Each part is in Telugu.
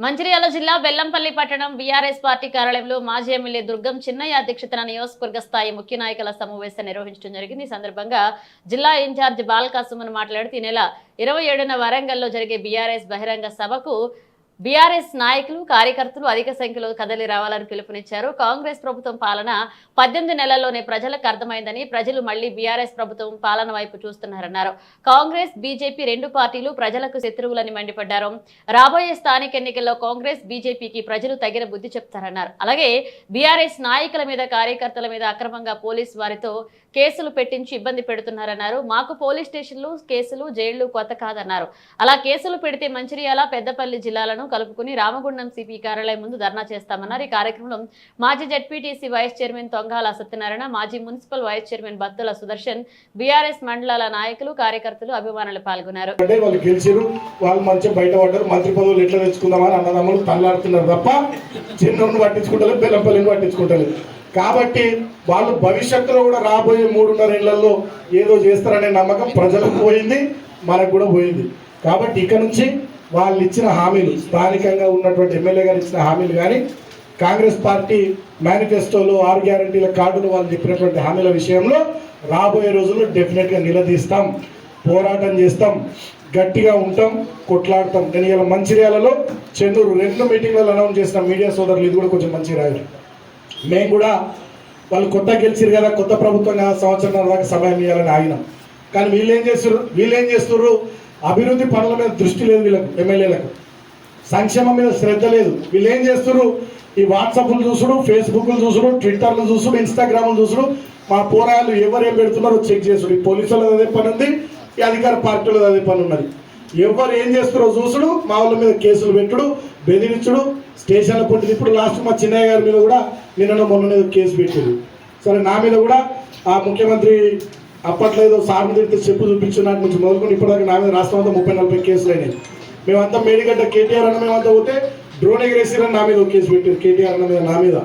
మంచిర్యాల జిల్లా బెల్లంపల్లి పట్టణం బీఆర్ఎస్ పార్టీ కార్యాలయంలో మాజీ ఎమ్మెల్యే దుర్గం చిన్నయ్య అధ్యక్షతన నియోజకవర్గ స్థాయి ముఖ్య నాయకుల సమావేశం నిర్వహించడం జరిగింది. ఈ సందర్భంగా జిల్లా ఇన్ఛార్జ్ బాల్కాసుమన్ మాట్లాడుతూ ఈ నెల 27న వరంగల్లో జరిగే బీఆర్ఎస్ బహిరంగ సభకు బీఆర్ఎస్ నాయకులు కార్యకర్తలు అధిక సంఖ్యలో కదలి రావాలని పిలుపునిచ్చారు. కాంగ్రెస్ ప్రభుత్వం పాలన 18 నెలల్లోనే ప్రజలకు అర్థమైందని, ప్రజలు మళ్లీ బీఆర్ఎస్ ప్రభుత్వం పాలన వైపు చూస్తున్నారన్నారు. కాంగ్రెస్ బీజేపీ రెండు పార్టీలు ప్రజలకు శత్రువులని మండిపడ్డారు. రాబోయే స్థానిక ఎన్నికల్లో కాంగ్రెస్ బీజేపీకి ప్రజలు తగిన బుద్ధి చెప్తారన్నారు. అలాగే బీఆర్ఎస్ నాయకుల మీద కార్యకర్తల మీద అక్రమంగా పోలీసు వారితో కేసులు పెట్టించి ఇబ్బంది పెడుతున్నారన్నారు. మాకు పోలీస్ స్టేషన్లు కేసులు జైళ్లు కొత్త కాదన్నారు. అలా కేసులు పెడితే మంచిర్యాల పెద్దపల్లి జిల్లాలను కలుపుకుని రామగుండం సిపి కార్యాలయం ముందు ధర్నా చేస్తామన్నారు. ఈ కార్యక్రమంలో మాజీ ZPTC vice chairman Tongala Satyanarayana, మాజీ municipal vice chairman Battula Sudarshan, BRS మండలాల నాయకులు కార్యకర్తలు అభిమానులు పాల్గొన్నారు. వాళ్ళు గెలిచారు, వాళ్ళు మంచిగా బయటపడ్డారు. మంత్రి పదవులు ఎట్లా తెచ్చుకుందామని అన్నదమ్ములు తల్లాడుతున్నారు తప్ప చిన్నోడిని పట్టించుకుంటలేదు, బెల్లంపల్లిని పట్టించుకుంటలేదు. కాబట్టి వాళ్ళు భవిష్యత్తులో కూడా రాబోయే 3.5 ఏళ్లలో ఏదో చేస్తారనే నమ్మకం ప్రజలకు పోయింది, మనకు కూడా పోయింది. కాబట్టి ఇక నుంచి వాళ్ళు ఇచ్చిన హామీలు, స్థానికంగా ఉన్నటువంటి ఎమ్మెల్యే గారు ఇచ్చిన హామీలు కానీ, కాంగ్రెస్ పార్టీ మేనిఫెస్టోలో 6 గ్యారంటీల కార్డులు వాళ్ళు చెప్పినటువంటి హామీల విషయంలో రాబోయే రోజుల్లో డెఫినెట్గా నిలదీస్తాం, పోరాటం చేస్తాం, గట్టిగా ఉంటాం, కొట్లాడతాం. నేను ఇలా మంచిర్యాలలో చెన్నూరు 2 మీటింగ్లలో అనౌన్స్ చేసిన మీడియా సోదరులు ఇది కూడా కొంచెం మంచిగా రాయాలి. మేము కూడా వాళ్ళు కొత్త గెలిచిరు కదా, కొత్త ప్రభుత్వం కదా, సంవత్సరం దాకా సమయం ఇవ్వాలని ఆగినాం. కానీ వీళ్ళేం చేస్తున్నారు, అభివృద్ధి పనుల మీద దృష్టి లేదు వీళ్ళకు, ఎమ్మెల్యేలకు సంక్షేమం మీద శ్రద్ధ లేదు. వీళ్ళు ఏం చేస్తున్నారు, ఈ వాట్సాప్లు చూసుడు, ఫేస్బుక్లు చూసుడు, ట్విట్టర్లు చూసుడు, ఇన్స్టాగ్రామ్లు చూసుడు, మా పోరాలు ఎవరు ఏం పెడుతున్నారో చెక్ చేసుడు. ఈ పోలీసులు అదే పని ఉంది, ఈ అధికార పార్టీలో అదే పని ఉన్నది. ఎవరు ఏం చేస్తారో చూసుడు, మా వాళ్ళ మీద కేసులు పెట్టుడు, బెదిరించుడు, స్టేషన్ల పొట్టి. ఇప్పుడు లాస్ట్ మా చిన్నయ్య గారి మీద కూడా మొన్న కేసు పెట్టారు. సరే, నా మీద కూడా ఆ ముఖ్యమంత్రి అప్పట్లో ఏదో సార్ మీద చెప్పు చూపించున్నట్టు నుంచి మొదలుకొని ఇప్పటిదాకా నా మీద రాష్ట్రం అంతా 30-40 కేసులు అయినాయి. మేమంతా మేడిగడ్డ కేటీఆర్ అన్న మేమంతా పోతే డ్రోన్ ఎగరేసిరని నా మీద ఒక కేసు పెట్టారు, కేటీఆర్ అన్న మీద, నా మీద.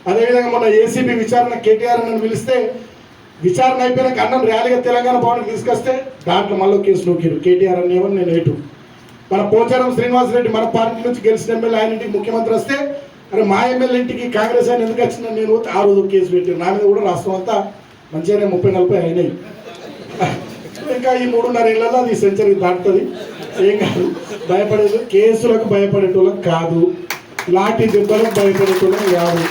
అదేవిధంగా మొన్న ఏసీబీ విచారణ కేటీఆర్ అన్నను పిలిస్తే విచారణ అయిపోయినాక అన్నం ర్యాలీగా తెలంగాణ భవన్కి తీసుకొస్తే దాంట్లో మళ్ళీ కేసు నూకిరు. కేటీఆర్ అన్న ఏమని నేను ఏటు. మన పోచారం శ్రీనివాసరెడ్డి మన పార్టీ నుంచి గెలిచిన ఎమ్మెల్యే ఆయన ఇంటికి ముఖ్యమంత్రి వస్తే, అరే మా ఎమ్మెల్యే ఇంటికి కాంగ్రెస్ ఆయన ఎందుకు వచ్చిందని నేను ఆ రోజు కేసు పెట్టాను. నా మీద కూడా రాష్ట్రం అంతా మంచిగానే 30-40 అయినాయి. ఇంకా ఈ 3.5 ఏళ్లలో అది సెంచరీ దాటుతుంది. ఏం కాదు, భయపడేది కేసులకు భయపడేటోళ్ళం కాదు, లాఠీ దెబ్బలకు భయపడేటోళ్ళం కాదు,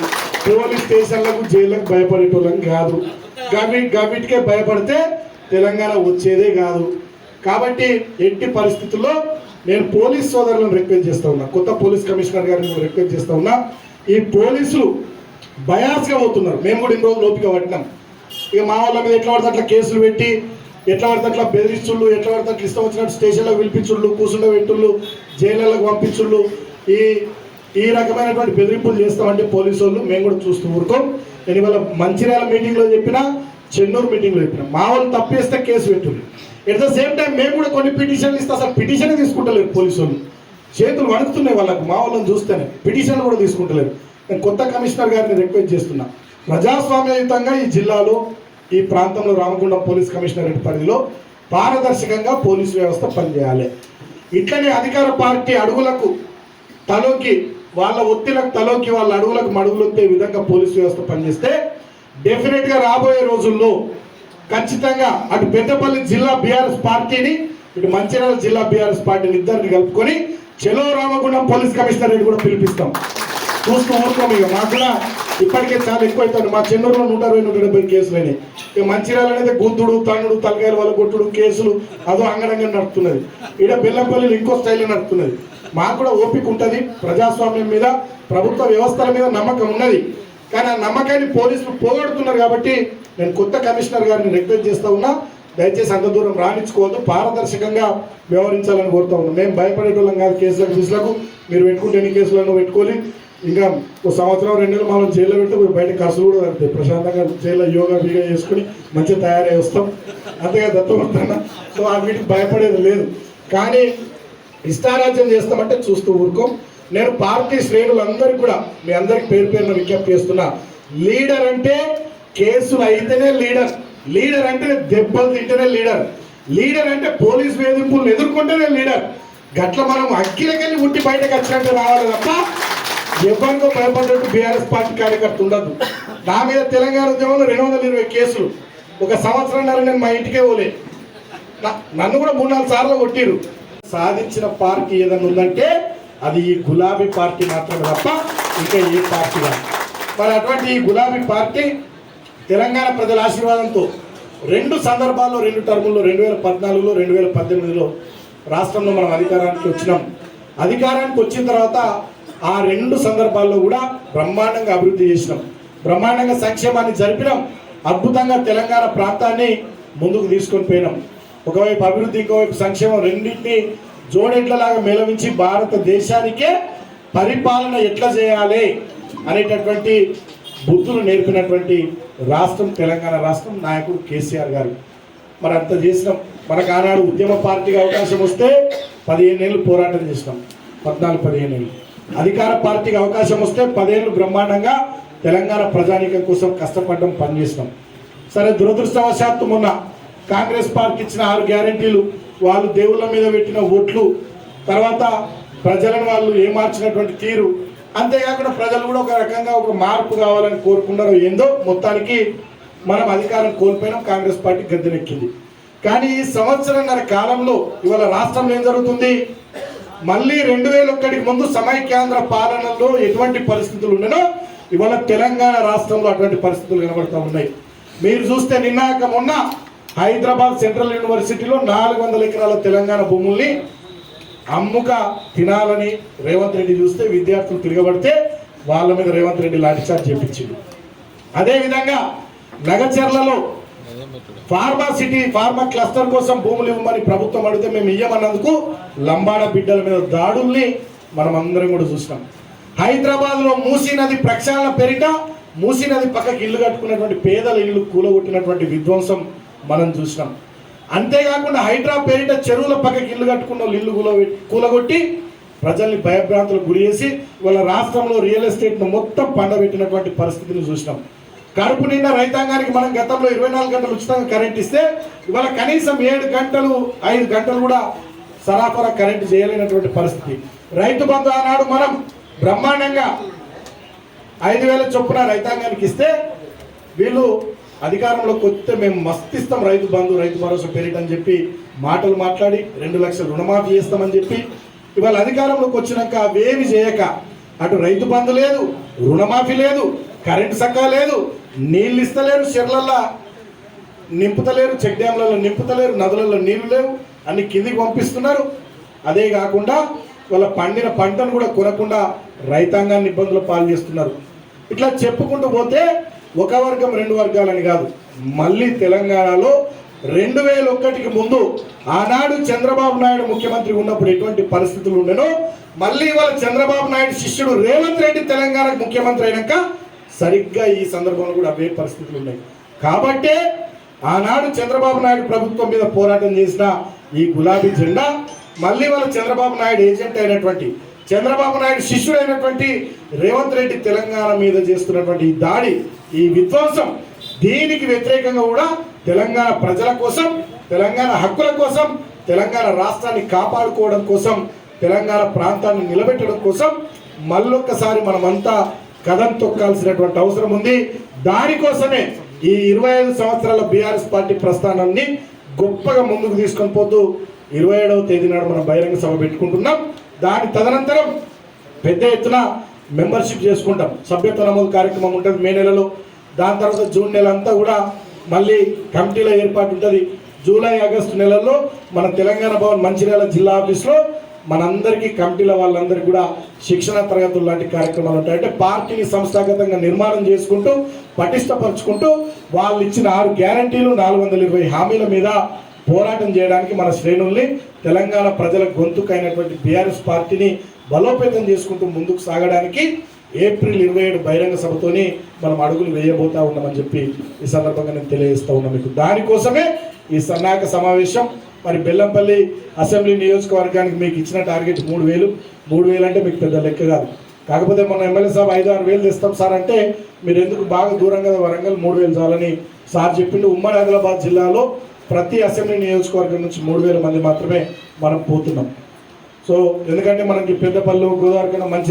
పోలీస్ స్టేషన్లకు జైళ్ళకు భయపడేటోళ్ళం కాదు. గవిటికే భయపడితే తెలంగాణ వచ్చేదే కాదు. కాబట్టి ఎట్టి పరిస్థితుల్లో నేను పోలీస్ సోదరులను రిక్వెస్ట్ చేస్తూ ఉన్నా, కొత్త పోలీస్ కమిషనర్ గారిని రిక్వెస్ట్ చేస్తూ ఉన్నా. ఈ పోలీసులు బయాస్గా అవుతున్నారు. మేము కూడా ఇన్ని రోజులు ఓపిక పట్టినాం. ఇక మా వాళ్ళ మీద ఎట్లా పడితే అట్లా కేసులు పెట్టి, ఎట్లా పడితే అట్లా బెదిరిస్తుళ్ళు, ఎట్లా పడితే అట్లా ఇష్టం వచ్చినట్టు స్టేషన్లకు పిలిపించుళ్ళు, కూర్చుండ పెట్టుళ్ళు, జైళ్ళకు పంపించుళ్ళు, ఈ రకమైనటువంటి బెదిరింపులు చేస్తామంటే పోలీసు వాళ్ళు మేము కూడా చూస్తూ ఊరుకోం. నేను ఇవాళ మంచిర్యాల మీటింగ్లో చెప్పినా, చెన్నూరు మీటింగ్లో చెప్పినా, మా వాళ్ళు తప్పేస్తే కేసు పెట్టుళ్ళు. ఎట్ ద సేమ్ టైం మేము కూడా కొన్ని పిటిషన్లు ఇస్తే అసలు పిటిషన్ తీసుకుంటలేరు పోలీసు వాళ్ళు. చేతులు వణుకుతున్నాయి వాళ్ళకు, మా వాళ్ళని చూస్తేనే పిటిషన్లు కూడా తీసుకుంటలేరు. నేను కొత్త కమిషనర్ గారిని రిక్వెస్ట్ చేస్తున్నా, ప్రజాస్వామ్యయుతంగా ఈ జిల్లాలో, ఈ ప్రాంతంలో రామగుండం పోలీస్ కమిషనరేట్ పరిధిలో పారదర్శకంగా పోలీసు వ్యవస్థ పనిచేయాలి. ఇట్లనే అధికార పార్టీ అడుగులకు తలోకి, వాళ్ళ ఒత్తిళ్లకు తలోకి, వాళ్ళ అడుగులకు మడుగులొత్తే విధంగా పోలీసు వ్యవస్థ పనిచేస్తే డెఫినెట్గా రాబోయే రోజుల్లో ఖచ్చితంగా అటు పెద్దపల్లి జిల్లా బీఆర్ఎస్ పార్టీని, ఇటు మంచిర్యాల జిల్లా బీఆర్ఎస్ పార్టీని ఇద్దరిని కలుపుకొని చెలో రామగుండం పోలీస్ కమిషనరేట్ కూడా పిలిపిస్తాం. చూస్తూ ఊరుకోం. ఇక మాకు కూడా ఇప్పటికే చాలా ఎక్కువ అవుతుంది. మా చెన్నూరులో 160-170 కేసులు అయినాయి. ఇక మంచిర్యాల అనేది గుద్దుడు, తన్నుడు, తలకాయలు వాళ్ళ కొట్టుడు కేసులు అదో అంగడంగా నడుపుతున్నది. ఇక్కడ బెల్లంపల్లిలో ఇంకో స్టైల్లో నడుపుతున్నది. మాకు కూడా ఓపిక ఉంటుంది. ప్రజాస్వామ్యం మీద, ప్రభుత్వ వ్యవస్థల మీద నమ్మకం ఉన్నది. కానీ ఆ నమ్మకాన్ని పోలీసులు పోగొడుతున్నారు. కాబట్టి నేను కొత్త కమిషనర్ గారిని రిక్వెస్ట్ చేస్తూ ఉన్నా, దయచేసి అంత దూరం రాణించుకోవద్దు, పారదర్శకంగా వ్యవహరించాలని కోరుతా ఉన్నాం. మేము భయపడేటోళ్ళం కాదు కేసులకు. మీరు పెట్టుకుంటే ఎన్ని కేసులను పెట్టుకోవాలి. ఇంకా ఒక సంవత్సరం 2 నెలలు మనం జైల్లో పెడితే బయట ఖర్చులు కూడా జరుగుతాయి. ప్రశాంతంగా జైల్లో యోగా వీగా చేసుకుని మంచిగా తయారై వస్తాం. అంతేగా దత్తపడుతున్నా. సో ఆ వీటికి భయపడేది లేదు. కానీ ఇష్టారాజ్యం చేస్తామంటే చూస్తూ ఊరుకోం. నేను పార్టీ శ్రేణులందరికీ కూడా, మీ అందరికి పేరు పేరున విజ్ఞప్తి చేస్తున్నా, లీడర్ అంటే కేసులు అయితేనే లీడర్, లీడర్ అంటే దెబ్బలు తింటేనే లీడర్, లీడర్ అంటే పోలీస్ వేధింపులను ఎదుర్కొంటేనే లీడర్. గట్ల మనం అగ్గిలకెళ్ళి ఉట్టి బయటకు వచ్చినట్టు రావాలి తప్ప ఎవరికో భయపడ్డట్టు బీఆర్ఎస్ పార్టీ కార్యకర్త ఉండదు. నా మీద తెలంగాణ ఉద్యమంలో 220 కేసులు. ఒక సంవత్సరంన్నర నేను మా ఇంటికే పోలే. నన్ను కూడా 3-4 సార్లు కొట్టిరు. సాధించిన పార్టీ ఏదైనా ఉందంటే అది ఈ గులాబీ పార్టీ మాత్రమే తప్ప ఇంకా ఏ పార్టీ కాదు. మరి అటువంటి ఈ గులాబీ పార్టీ తెలంగాణ ప్రజల ఆశీర్వాదంతో 2 సందర్భాల్లో 2 టర్ముల్లో 2014లో 2018లో రాష్ట్రంలో మనం అధికారానికి వచ్చినాం. అధికారానికి వచ్చిన తర్వాత ఆ 2 సందర్భాల్లో కూడా బ్రహ్మాండంగా అభివృద్ధి చేసినాం, బ్రహ్మాండంగా సంక్షేమాన్ని జరిపినాం, అద్భుతంగా తెలంగాణ ప్రాంతాన్ని ముందుకు తీసుకొని పోయినాం. ఒకవైపు అభివృద్ధి, ఇంకోవైపు సంక్షేమం, రెండింటినీ జోడెడ్లలాగా మేళవించి భారతదేశానికే పరిపాలన ఎట్లా చేయాలి అనేటటువంటి బుద్ధులు నేర్పినటువంటి రాష్ట్రం తెలంగాణ రాష్ట్రం, నాయకుడు కేసీఆర్ గారు. మరి అంత చేసినాం. మనకు ఆనాడు ఉద్యమ పార్టీకి అవకాశం వస్తే 15 ఏళ్ళు పోరాటం చేసినాం, 14-15 ఏళ్ళు. అధికార పార్టీకి అవకాశం వస్తే 10 ఏళ్ళు బ్రహ్మాండంగా తెలంగాణ ప్రజానీకం కోసం కష్టపడడం, పనిచేసినాం. సరే, దురదృష్టవశాత్తు మొన్న కాంగ్రెస్ పార్టీ ఇచ్చిన 6 గ్యారెంటీలు, వాళ్ళు దేవుళ్ళ మీద పెట్టిన ఓట్లు, తర్వాత ప్రజలను వాళ్ళు ఏమార్చినటువంటి తీరు, అంతేకాకుండా ప్రజలు కూడా ఒక రకంగా ఒక మార్పు కావాలని కోరుకున్నారు. ఏందో మొత్తానికి మనం అధికారం కోల్పోయినాం, కాంగ్రెస్ పార్టీ గద్దెనెక్కింది. కానీ ఈ సంవత్సరంన్నర కాలంలో ఇవాళ రాష్ట్రంలో ఏం జరుగుతుంది? మళ్ళీ 2001కి ముందు సమైక్యాంధ్ర పాలనలో ఎటువంటి పరిస్థితులు ఉన్నాయో ఇవాళ తెలంగాణ రాష్ట్రంలో అటువంటి పరిస్థితులు కనబడుతూ ఉన్నాయి. మీరు చూస్తే నిన్నాక మొన్న హైదరాబాద్ సెంట్రల్ యూనివర్సిటీలో 400 ఎకరాల తెలంగాణ భూముల్ని అమ్ముక తినాలని రేవంత్ రెడ్డి చూస్తే విద్యార్థులు తిరగబడితే వాళ్ళ మీద రేవంత్ రెడ్డి లాఠీచార్జ్ చేపించిండు. అదేవిధంగా నగచర్లలో ఫార్మా క్లస్టర్ కోసం భూములు ఇవ్వమని ప్రభుత్వం అడిగితే మేము ఇయ్యమన్నందుకు లంబాడ బిడ్డల మీద దాడుల్ని మనం అందరం కూడా చూసినాం. హైదరాబాద్లో మూసీ నది ప్రక్షాళన పేరిట మూసీ నది పక్కకి ఇల్లు కట్టుకున్నటువంటి పేదల ఇల్లు కూలగొట్టినటువంటి విధ్వంసం మనం చూసినాం. అంతేకాకుండా హైదరాబాద్ పేరిట చెరువుల పక్కకి ఇల్లు కట్టుకున్న వాళ్ళు ఇల్లు కూలగొట్టి ప్రజల్ని భయభ్రాంతులకు గురి చేసి వాళ్ళ రాష్ట్రంలో రియల్ ఎస్టేట్ను మొత్తం పండబెట్టినటువంటి పరిస్థితిని చూసినాం. కడుపు నిండా రైతాంగానికి మనం గతంలో 24 గంటలు ఉచితంగా కరెంట్ ఇస్తే ఇవాళ కనీసం 7 గంటలు 5 గంటలు కూడా సరఫరా కరెంటు చేయలేనటువంటి పరిస్థితి. రైతు బంధు ఆనాడు మనం బ్రహ్మాండంగా 5,000 చొప్పున రైతాంగానికి ఇస్తే వీళ్ళు అధికారంలోకి వస్తే మేము మస్తిస్తాం రైతు బంధు, రైతు భరోసా పేరిట అని చెప్పి మాటలు మాట్లాడి 2 లక్షలు రుణమాఫీ చేస్తామని చెప్పి ఇవాళ అధికారంలోకి వచ్చినాక అవేమి చేయక అటు రైతు బంధు లేదు, రుణమాఫీ లేదు, కరెంటు సక్కా లేదు, నీళ్ళు ఇస్తలేరు, చెర్లల్లో నింపుతలేరు, చెక్ డ్యాంలలో నింపుతలేరు, నదులలో నీళ్లు లేవు, అన్ని కిందికి పంపిస్తున్నారు. అదే కాకుండా వాళ్ళ పండిన పంటను కూడా కొనకుండా రైతాంగాన్ని ఇబ్బందులు పాలు చేస్తున్నారు. ఇట్లా చెప్పుకుంటూ పోతే ఒక వర్గం 2 వర్గాలని కాదు, మళ్ళీ తెలంగాణలో 2001కి ముందు ఆనాడు చంద్రబాబు నాయుడు ముఖ్యమంత్రి ఉన్నప్పుడు ఎటువంటి పరిస్థితులు ఉండేనో మళ్ళీ వాళ్ళ చంద్రబాబు నాయుడు శిష్యుడు రేవంత్ రెడ్డి తెలంగాణకు ముఖ్యమంత్రి అయినాక సరిగ్గా ఈ సందర్భంలో కూడా అవే పరిస్థితులు ఉన్నాయి. కాబట్టే ఆనాడు చంద్రబాబు నాయుడు ప్రభుత్వం మీద పోరాటం చేసిన ఈ గులాబీ జెండా మళ్ళీ వాళ్ళ చంద్రబాబు నాయుడు ఏజెంట్ అయినటువంటి, చంద్రబాబు నాయుడు శిష్యుడు అయినటువంటి రేవంత్ రెడ్డి తెలంగాణ మీద చేస్తున్నటువంటి ఈ దాడి, ఈ విధ్వంసం, దీనికి వ్యతిరేకంగా కూడా తెలంగాణ ప్రజల కోసం, తెలంగాణ హక్కుల కోసం, తెలంగాణ రాష్ట్రాన్ని కాపాడుకోవడం కోసం, తెలంగాణ ప్రాంతాన్ని నిలబెట్టడం కోసం మళ్ళొక్కసారి మనమంతా కథం తొక్కాల్సినటువంటి అవసరం ఉంది. దానికోసమే ఈ 25 సంవత్సరాల బీఆర్ఎస్ పార్టీ ప్రస్థానాన్ని గొప్పగా ముందుకు తీసుకొని పోతూ 27వ తేదీ నాడు మనం బహిరంగ సభ పెట్టుకుంటున్నాం. దాని తదనంతరం పెద్ద ఎత్తున మెంబర్షిప్ చేసుకుంటాం, సభ్యత్వ నమోదు కార్యక్రమం ఉంటుంది మే నెలలో. దాని తర్వాత జూన్ నెల అంతా కూడా మళ్ళీ కమిటీల ఏర్పాటు ఉంటుంది. జూలై ఆగస్టు నెలల్లో మన తెలంగాణ భవన్ మంచిర్యాల జిల్లా ఆఫీస్లో మనందరికీ కమిటీల వాళ్ళందరికీ కూడా శిక్షణ తరగతులు లాంటి కార్యక్రమాలు ఉంటాయి. అంటే పార్టీని సంస్థాగతంగా నిర్మాణం చేసుకుంటూ పటిష్టపరుచుకుంటూ వాళ్ళు ఇచ్చిన 6 గ్యారంటీలు 420 హామీల మీద పోరాటం చేయడానికి మన శ్రేణుల్ని, తెలంగాణ ప్రజల గొంతుకైనటువంటి బీఆర్ఎస్ పార్టీని బలోపేతం చేసుకుంటూ ముందుకు సాగడానికి ఏప్రిల్ 27 బహిరంగ సభతోని మనం అడుగులు వేయబోతా ఉన్నామని చెప్పి ఈ సందర్భంగా నేను తెలియజేస్తా ఉన్నా మీకు. దానికోసమే ఈ సన్నాహక సమావేశం. మరి బెల్లంపల్లి అసెంబ్లీ నియోజకవర్గానికి మీకు ఇచ్చిన టార్గెట్ 3,000 అంటే మీకు పెద్ద లెక్క కాదు. కాకపోతే మన ఎమ్మెల్యే సాబ్ 5-6 వేలు తెస్తాం సార్ అంటే మీరు ఎందుకు బాగా దూరంగా వరంగల్ 3,000 చాలని సార్ చెప్పిండు. ఉమ్మడి ఆదిలాబాద్ జిల్లాలో ప్రతి అసెంబ్లీ నియోజకవర్గం నుంచి 3,000 మంది మాత్రమే మనం పోతున్నాం. సో ఎందుకంటే మనకి పెద్దపల్లి గోదావరి కన్నా మంచి